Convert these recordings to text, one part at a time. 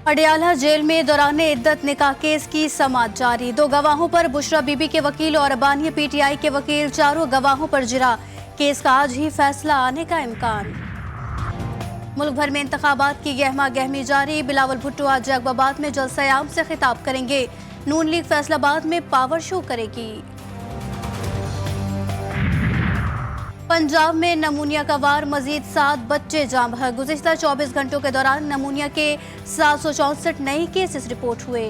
Adiala jail में दौरान इद्दत निकाह केस की समाअत जारी। 2 गवाहों पर बुशरा बीबी के वकील और बानिया पीटीआई के वकील, 4 गवाहों पर जिरा। केस का आज ही फैसला आने का इम्कान। मुल्क भर में इंतखाबात की गहमा गहमी जारी। बिलावल भुट्टो आज जैकबाबाद में जलसा आम से खिताब करेंगे। नून लीग फैसलाबाद में पावर शो करेगी। पंजाब में नमूनिया का वार, मजीद 7 बच्चे जाँ बहक। गुज़िश्ता 24 घंटों के दौरान नमूनिया के 764 नए केसेस रिपोर्ट हुए।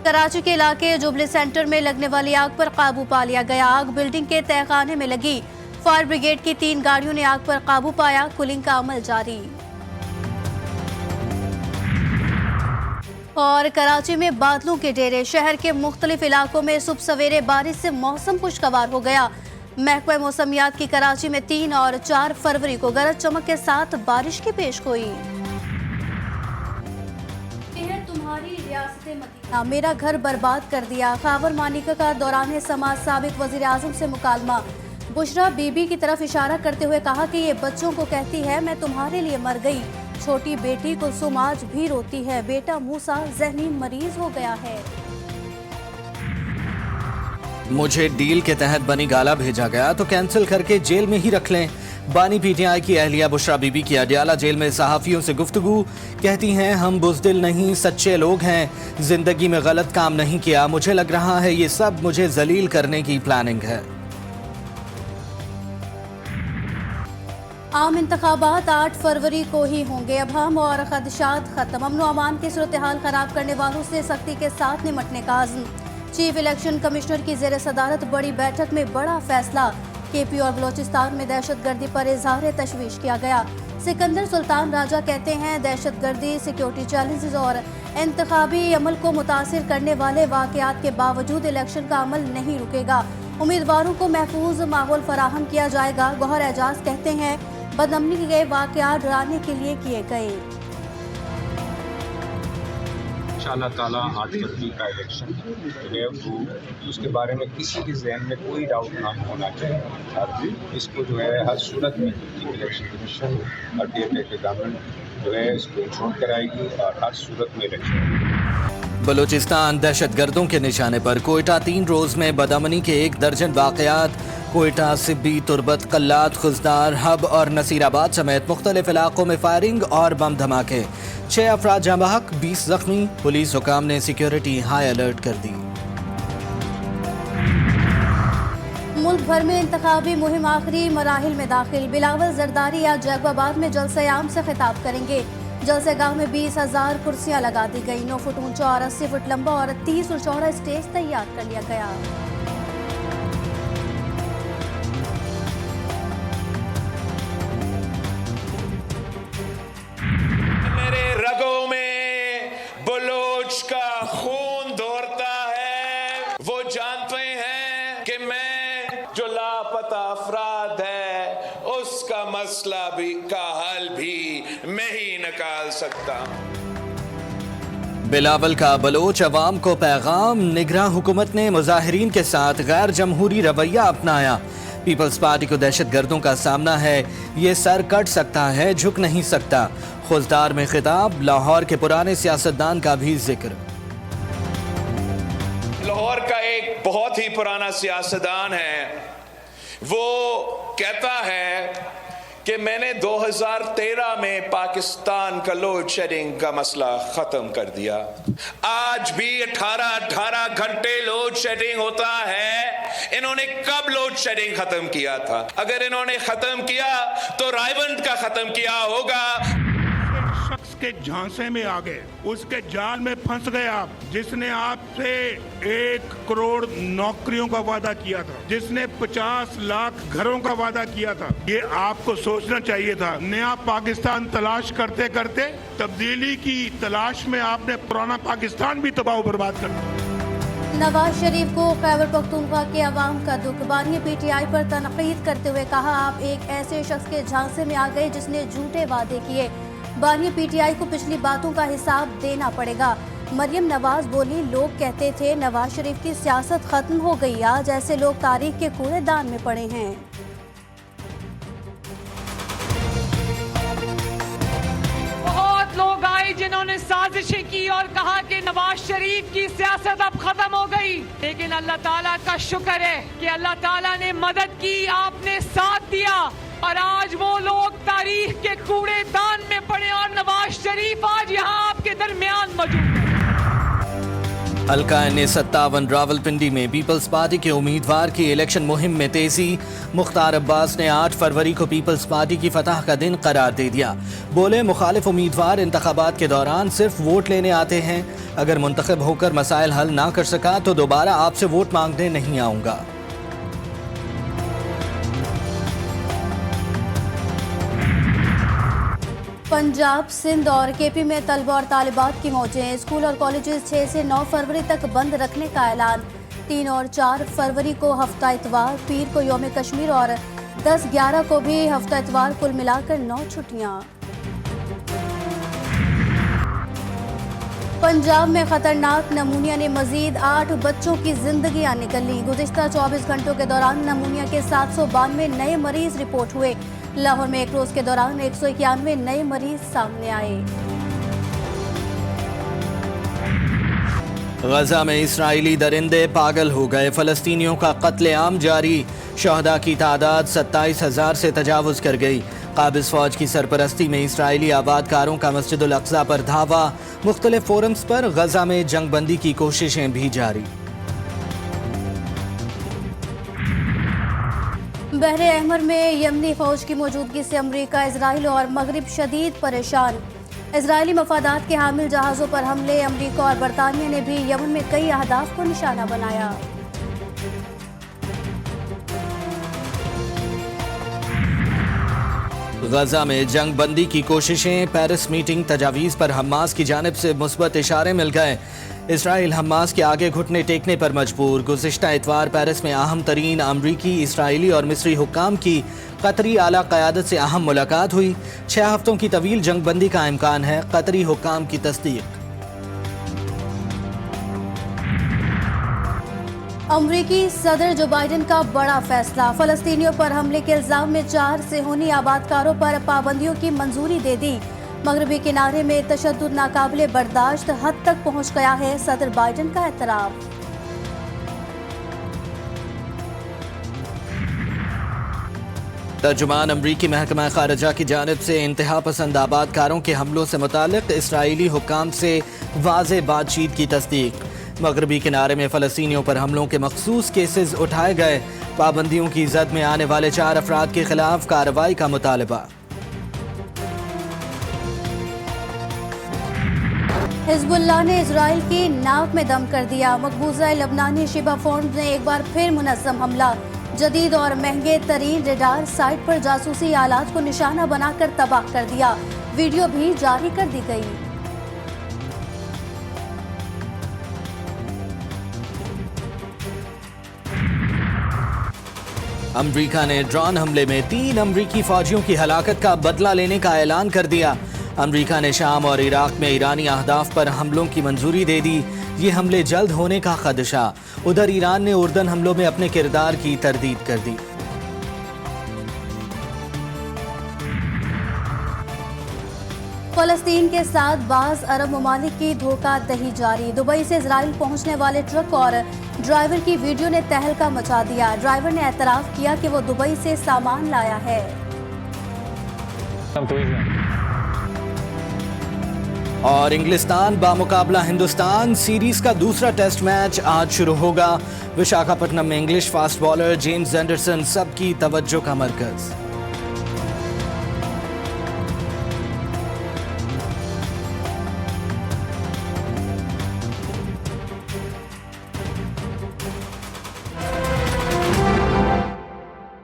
कराची के इलाके जुबली सेंटर में लगने वाली आग पर काबू पा लिया गया। आग बिल्डिंग के तहखाने में लगी। फायर ब्रिगेड की 3 गाड़ियों ने आग पर काबू पाया। कूलिंग का अमल जारी। और कराची में बादलों के डेरे। शहर के मुख्तलिफ इलाकों में सुबह सवेरे बारिश से मौसम खुशगवार हो गया। महकमा मौसमियात की कराची में 3 और 4 फरवरी को गरज चमक के साथ बारिश की पेशगोई। तुम्हारी रियासत मदीना मेरा घर बर्बाद कर दिया। खावर मानिका का दौरान समाज साबिक वजीर आजम से मुकालमा। बुशरा बीबी की तरफ इशारा करते हुए कहा कि ये बच्चों को कहती है मैं तुम्हारे लिए मर गई। छोटी बेटी कुलसुम आज भी रोती है। बेटा मूसा ज़हनी मरीज हो गया है। मुझे डील के तहत बनी गाला भेजा गया तो कैंसिल करके जेल में ही रख लें। बानी पीटीआई की अहलिया बुशरा बीबी की अडियाला जेल में सहाफियों से गुफ्तगू। कहती हैं हम बुज़दिल नहीं, सच्चे लोग हैं। जिंदगी में गलत काम नहीं किया। मुझे लग रहा है ये सब मुझे जलील करने की प्लानिंग है। आम इंतखाबात 8 फरवरी को ही होंगे। अब हम और खदशात खत्म। अमन व अमान की सूरत हाल खराब करने वालों से सख्ती के साथ निमटने का आज़म। चीफ इलेक्शन कमिश्नर की ज़ेर सदारत बड़ी बैठक में बड़ा फैसला। केपी और बलोचिस्तान में दहशत गर्दी पर इजहार तशवीश किया गया। सिकंदर सुल्तान राजा कहते हैं दहशत गर्दी, सिक्योरिटी चैलेंजेस और इंतखाबी अमल को मुतासिर करने वाले वाक़यात के बावजूद इलेक्शन का अमल नहीं रुकेगा। उम्मीदवारों को महफूज माहौल फराहम किया जाएगा। गौहर एजाज कहते हैं बदअमनी के वाक़यात डराने के लिए किए गए। इंशाअल्लाह ताला 8 फरवरी का इलेक्शन जो है वो उसके बारे में किसी के जहन में कोई डाउट ना होना चाहिए। और इसको जो है हर सूरत में इलेक्शन कमीशन और DFA गवर्नमेंट जो है इसको इंश्योर कराएगी और हर सूरत में इलेक्शन। बलूचिस्तान दहशतगर्दों के निशाने पर। कोयटा 3 रोज में बदअमनी के 1 दर्जन वाक़यात। कोयटा, सिब्बी, तुरबत, कल्लात, खुजदार, हब और नसीराबाद समेत मुख्तलिफ इलाकों में फायरिंग और बम धमाके। 6 अफराद जाँ बहक, 20 जख्मी। पुलिस हुकाम ने सिक्योरिटी हाई अलर्ट कर दी। मुल्क भर में इंतखाबी मुहिम आखिरी मराहिल में दाखिल। बिलावल जरदारी आज जैकबाबाद में जलसा आम से खिताब करेंगे। जलसेगाह में 20,000 कुर्सियां लगा दी गई। 9 फुट ऊंचा और 80 फुट लंबा और 30 फुट चौड़ा स्टेज तैयार कर लिया गया। मेरे रगों में बलोच का खून दौड़ता है। वो जानते हैं कि मैं जो लापता अफराद है उसका मसला भी का हल भी मैं ही निकाल सकता हूं। बिलावल का बलोच अवाम को पैगाम। निगरां हुकूमत ने मुजाहिरीन के साथ गैर जमहूरी रवैया अपनाया। पीपल्स पार्टी को दहशत गर्दों का सामना है। ये सर कट सकता है, झुक नहीं सकता। खुजदार में खिताब। लाहौर के पुराने सियासतदान का भी जिक्र। लाहौर का एक बहुत ही पुराना सियासतदान है। वो कहता है कि मैंने 2013 में पाकिस्तान का लोड शेडिंग का मसला खत्म कर दिया। आज भी 18 घंटे लोड शेडिंग होता है। इन्होंने कब लोड शेडिंग खत्म किया था? अगर इन्होंने खत्म किया तो रायवंड का खत्म किया होगा। शख्स के झांसे में आ गए, उसके जाल में फंस गए आप, जिसने आपसे 1 करोड़ नौकरियों का वादा किया था, जिसने 50 लाख घरों का वादा किया था। ये आपको सोचना चाहिए था। नया पाकिस्तान तलाश करते करते तब्दीली की तलाश में आपने पुराना पाकिस्तान भी तबाह बर्बाद कर दिया। नवाज शरीफ को खैबर पख्तूनख्वा के अवाम का दुख। बानी पीटीआई पर तनकीद करते हुए कहा आप एक ऐसे शख्स के झांसे में आ गए जिसने झूठे वादे किए। बानी पीटीआई को पिछली बातों का हिसाब देना पड़ेगा। मरियम नवाज बोली लोग कहते थे नवाज शरीफ की सियासत खत्म हो गई। आज ऐसे लोग तारीख के कूड़ेदान में पड़े हैं। जिन्होंने साजिशें की और कहा कि नवाज शरीफ की सियासत अब खत्म हो गई, लेकिन अल्लाह ताला का शुक्र है कि अल्लाह ताला ने मदद की, आपने साथ दिया और आज वो लोग तारीख के कूड़ेदान में पड़े और नवाज शरीफ आज यहाँ आपके दरमियान मौजूद है। हल्का N57 रावलपिंडी में पीपल्स पार्टी के उम्मीदवार की इलेक्शन मुहिम में तेजी। मुख्तार अब्बास ने 8 फरवरी को पीपल्स पार्टी की फतह का दिन करार दे दिया। बोले, मुखालिफ उम्मीदवार इंतखाबात के दौरान सिर्फ वोट लेने आते हैं, अगर मुंतखब होकर मसाइल हल ना कर सका तो दोबारा आपसे वोट मांगने नहीं आऊंगा। पंजाब, सिंध और केपी में तलबा और तालिबात की मौजें। स्कूल और कॉलेजेस 6 से 9 फरवरी तक बंद रखने का ऐलान। 3 और 4 फरवरी को हफ्ता इतवार, पीर को यौम कश्मीर और 10-11 को भी हफ्ता इतवार, कुल मिलाकर 9 छुट्टियां। पंजाब में खतरनाक नमूनिया ने मजीद 8 बच्चों की जिंदगियां निकली। गुज़िश्ता 24 घंटों के दौरान नमूनिया के 792 नए मरीज रिपोर्ट हुए। लाहौर में एक रोज के दौरान 191 नए मरीज सामने आए। गजा में इस्राएली दरिंदे पागल हो गए। फलस्तीनियों का कत्लेआम जारी। शहदा की तादाद 27,000 से तजावुज कर गई। काबिज फौज की सरपरस्ती में इस्राएली आबादकारों का मस्जिदुल अक्सा पर धावा। मुख्तलिफ फोरम्स पर गजा में जंगबंदी की कोशिशें भी जारी। बहरे अहमर में यमनी फौज की मौजूदगी से अमरीका, इजराइल और मगरिब शदीद परेशान। इजरायली मफादात के हामिल जहाज़ों पर हमले। अमरीका और बरतानिया ने भी यमन में कई अहदाफ को निशाना बनाया। गजा में जंग बंदी की कोशिशें। पेरिस मीटिंग तजावीज़ पर हमास की जानिब से मुस्बत इशारे मिल गए। इसराइल हमास के आगे घुटने टेकने पर मजबूर। गुज़िश्ता इतवार पेरिस में अहम तरीन अमरीकी, इसराइली और मिस्री हुक्काम की कतरी आला क़यादत से अहम मुलाकात हुई। 6 हफ्तों की तवील जंग बंदी का इम्कान है, कतरी हुक्काम की तस्दीक। अमरीकी सदर जो बाइडन का बड़ा फैसला। फलस्तीनियों पर हमले के इल्जाम में 4 सेहोनी आबादकारों पर पाबंदियों की मंजूरी दे दी। मगरबी किनारे में तशद्दुद नाकाबिले बर्दाश्त हद तक पहुंच गया है, सदर बाइडन का एतराफ़। तर्जुमान अमरीकी महकमा खारजा की जानिब से इंतहा पसंद आबादकारों के हमलों से मुतालिक इसराइली हुक्काम से वाज़े बातचीत की तस्दीक। मगरबी किनारे में फ़लस्तीनियों पर हमलों के मखसूस केसेस उठाए गए। पाबंदियों की जद में आने वाले 4 अफराद के खिलाफ कार्रवाई का मुतालबा। हिज़्बुल्लाह ने इजराइल की नाक में दम कर दिया। मकबूजा लबनानी शिबा फॉर्म ने एक बार फिर मुनज़्ज़म हमला। जदीद और महंगे तरीन रेडार साइट पर जासूसी आलात को निशाना बनाकर तबाह कर दिया। वीडियो भी जारी कर दी गई। अमरीका ने ड्रोन हमले में 3 अमरीकी फौजियों की हलाकत का बदला लेने का ऐलान कर दिया। अमरीका ने शाम और इराक में ईरानी अहदाफ पर हमलों की मंजूरी दे दी। ये हमले जल्द होने का खदशा। उधर ईरान ने उर्दन हमलों में अपने किरदार की तरदीद कर दी। फलस्तीन के साथ बाज़ अरब ममालिक की धोखाधड़ी जारी। दुबई से इजराइल पहुंचने वाले ट्रक और ड्राइवर की वीडियो ने तहलका मचा दिया। ड्राइवर ने एतराफ़ किया कि वो दुबई से सामान लाया है। और इंग्लिस्तान बामुकाबला हिंदुस्तान। सीरीज का दूसरा टेस्ट मैच आज शुरू होगा। विशाखापट्टनम में English fast bowler James Anderson सबकी तवज्जो का मरकज।